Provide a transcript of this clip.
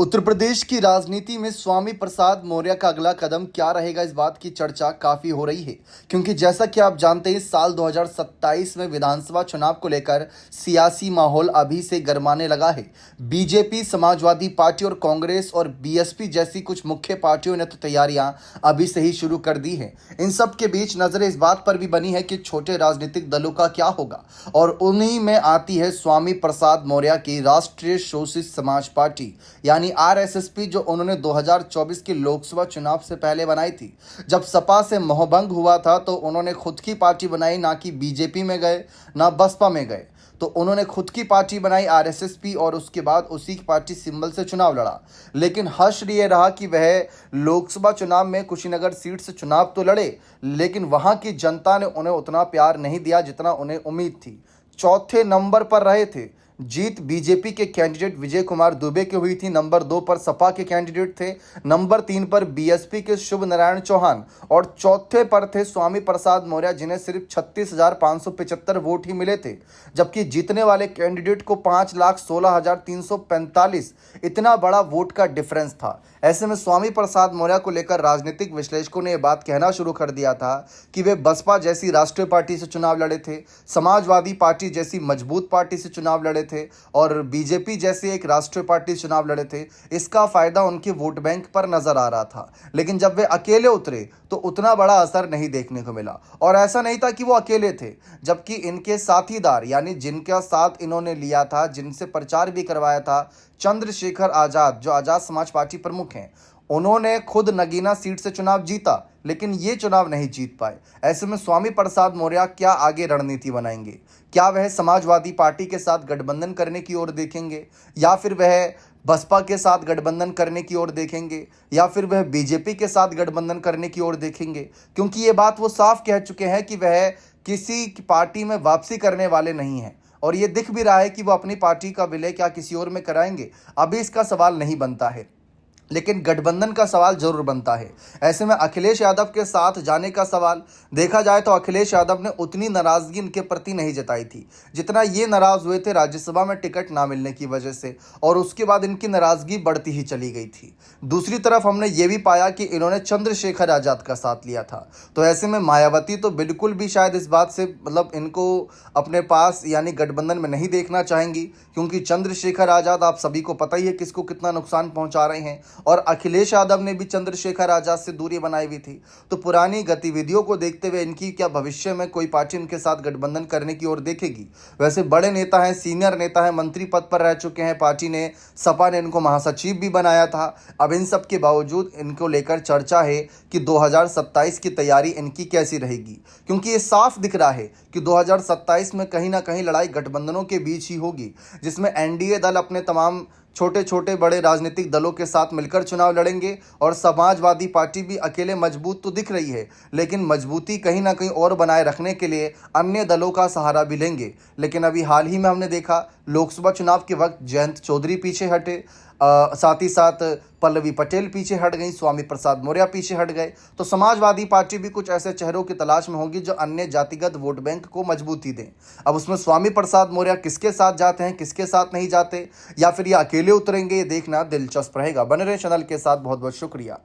उत्तर प्रदेश की राजनीति में स्वामी प्रसाद मौर्य का अगला कदम क्या रहेगा, इस बात की चर्चा काफी हो रही है। क्योंकि जैसा कि आप जानते हैं, साल 2027 में विधानसभा चुनाव को लेकर सियासी माहौल अभी से गर्माने लगा है। बीजेपी, समाजवादी पार्टी और कांग्रेस और बीएसपी जैसी कुछ मुख्य पार्टियों ने तो तैयारियां अभी से ही शुरू कर दी हैं। इन सब के बीच नजरें इस बात पर भी बनी है कि छोटे राजनीतिक दलों का क्या होगा, और उन्हीं में आती है स्वामी प्रसाद मौर्य की राष्ट्रीय शोषित समाज पार्टी यानी आरएसएसपी, जो उन्होंने 2024 के लोकसभा चुनाव से पहले बनाई थी। जब सपा से मोहभंग हुआ था तो उन्होंने खुद की पार्टी बनाई, ना कि बीजेपी में गए ना बसपा में गए। तो उन्होंने खुद की पार्टी बनाई आरएसएसपी, और उसके बाद उसी की पार्टी सिंबल से चुनाव लड़ा। लेकिन हश्र ये रहा कि वह लोकसभा चुनाव में कुशीनगर सीट से चुनाव तो लड़े, लेकिन वहां की जनता ने उन्हें उतना प्यार नहीं दिया जितना उन्हें उम्मीद थी। चौथे नंबर पर रहे थे। जीत बीजेपी के कैंडिडेट विजय कुमार दुबे की हुई थी। नंबर 2 पर सपा के कैंडिडेट थे। नंबर 3 पर बीएसपी के शुभ नारायण चौहान, और चौथे पर थे स्वामी प्रसाद मौर्य, जिन्हें सिर्फ 36,575 वोट ही मिले थे। जबकि जीतने वाले कैंडिडेट को 5,16,345, इतना बड़ा वोट का डिफरेंस था। ऐसे में स्वामी प्रसाद मौर्य को लेकर राजनीतिक विश्लेषकों ने यह बात कहना शुरू कर दिया था कि वे बसपा जैसी राष्ट्रीय पार्टी से चुनाव लड़े थे, समाजवादी पार्टी जैसी मजबूत पार्टी से चुनाव लड़े थे, और बीजेपी जैसी एक राष्ट्रीय पार्टी से चुनाव लड़े थे। इसका फायदा उनके वोट बैंक पर नजर आ रहा था। लेकिन जब वे अकेले उतरे तो उतना बड़ा असर नहीं देखने को मिला। और ऐसा नहीं था कि वो अकेले थे, जबकि इनके साथीदार यानी जिनका साथ इन्होंने लिया था, जिनसे प्रचार भी करवाया था, चंद्रशेखर आजाद, जो आजाद समाज पार्टी प्रमुख हैं, उन्होंने खुद नगीना सीट से चुनाव जीता, लेकिन ये चुनाव नहीं जीत पाए। ऐसे में स्वामी प्रसाद मौर्य क्या आगे रणनीति बनाएंगे? क्या वह समाजवादी पार्टी के साथ गठबंधन करने की ओर देखेंगे, या फिर वह बसपा के साथ गठबंधन करने की ओर देखेंगे, या फिर वह बीजेपी के साथ गठबंधन करने की ओर देखेंगे? क्योंकि ये बात वो साफ कह चुके हैं कि वह किसी पार्टी में वापसी करने वाले नहीं हैं, और ये दिख भी रहा है कि वो अपनी पार्टी का विलय क्या किसी और में कराएंगे, अभी इसका सवाल नहीं बनता है, लेकिन गठबंधन का सवाल जरूर बनता है। ऐसे में अखिलेश यादव के साथ जाने का सवाल देखा जाए तो अखिलेश यादव ने उतनी नाराजगी इनके प्रति नहीं जताई थी जितना ये नाराज हुए थे राज्यसभा में टिकट ना मिलने की वजह से, और उसके बाद इनकी नाराजगी बढ़ती ही चली गई थी। दूसरी तरफ हमने ये भी पाया कि इन्होंने चंद्रशेखर आजाद का साथ लिया था। तो ऐसे में मायावती तो बिल्कुल भी शायद इस बात से इनको अपने पास यानी गठबंधन में नहीं देखना चाहेंगी, क्योंकि चंद्रशेखर आजाद आप सभी को पता ही है किसको कितना नुकसान पहुंचा रहे हैं, और अखिलेश यादव ने भी चंद्रशेखर आजाद से दूरी बनाई हुई थी। तो पुरानी गतिविधियों को देखते हुए इनकी क्या भविष्य में कोई पार्टी इनके साथ गठबंधन करने की ओर देखेगी? वैसे बड़े नेता हैं, सीनियर नेता हैं, मंत्री पद पर रह चुके हैं। पार्टी ने, सपा ने इनको महासचिव भी बनाया था। अब इन सब के बावजूद इनको लेकर चर्चा है कि 2027 की तैयारी इनकी कैसी रहेगी, क्योंकि ये साफ दिख रहा है कि 2027 में कहीं ना कहीं लड़ाई गठबंधनों के बीच ही होगी, जिसमें एनडीए दल अपने तमाम छोटे छोटे बड़े राजनीतिक दलों के साथ मिलकर चुनाव लड़ेंगे, और समाजवादी पार्टी भी अकेले मजबूत तो दिख रही है, लेकिन मजबूती कहीं ना कहीं और बनाए रखने के लिए अन्य दलों का सहारा भी लेंगे। लेकिन अभी हाल ही में हमने देखा लोकसभा चुनाव के वक्त जयंत चौधरी पीछे हटे, साथ ही साथ पल्लवी पटेल पीछे हट गई, स्वामी प्रसाद मौर्य पीछे हट गए। तो समाजवादी पार्टी भी कुछ ऐसे चेहरों की तलाश में होगी जो अन्य जातिगत वोट बैंक को मजबूती दें। अब उसमें स्वामी प्रसाद मौर्य किसके साथ जाते हैं, किसके साथ नहीं जाते, या फिर ये अकेले उतरेंगे, ये देखना दिलचस्प रहेगा। बने रहे चैनल के साथ। बहुत बहुत शुक्रिया।